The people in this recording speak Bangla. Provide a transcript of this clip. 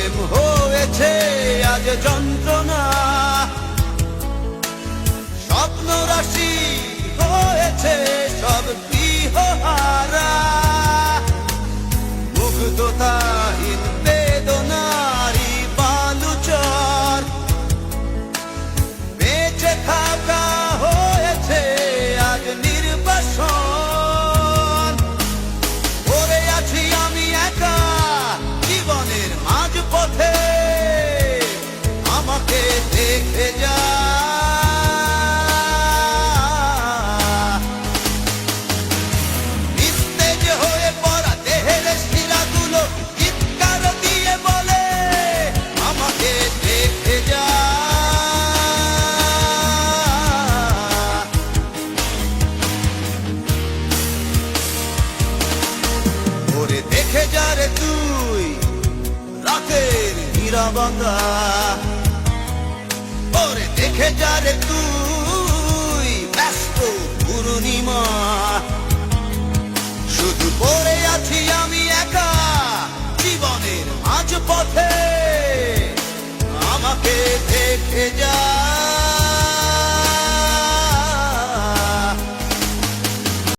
প্রেম হয়েছে আজ যন্ত্রণা, স্বপ্ন রাশি হয়েছে সব গৃহহারা, মুগ্ধতাহীন বেদনারি বালুচর, বেঁচে থাকা হয়েছে আজ নির্বাসন। পড়ে আছি আমি একা জীবনের মাঝ পথে, আমাকে দেখে যা। নিস্তেজ হয়ে পড়া দেহের শিরাগুলো চিৎকার দিয়ে বলে, আমাকে দেখে যা। ওরে দেখে যা রে তুই রাতের নীরবতা, ওরে দেখে যা রে তুই ব্যস্ত পূর্ণিমা, শুধু পড়ে আছি আমি একা জীবনের মাঝ পথে, আমাকে দেখে যা।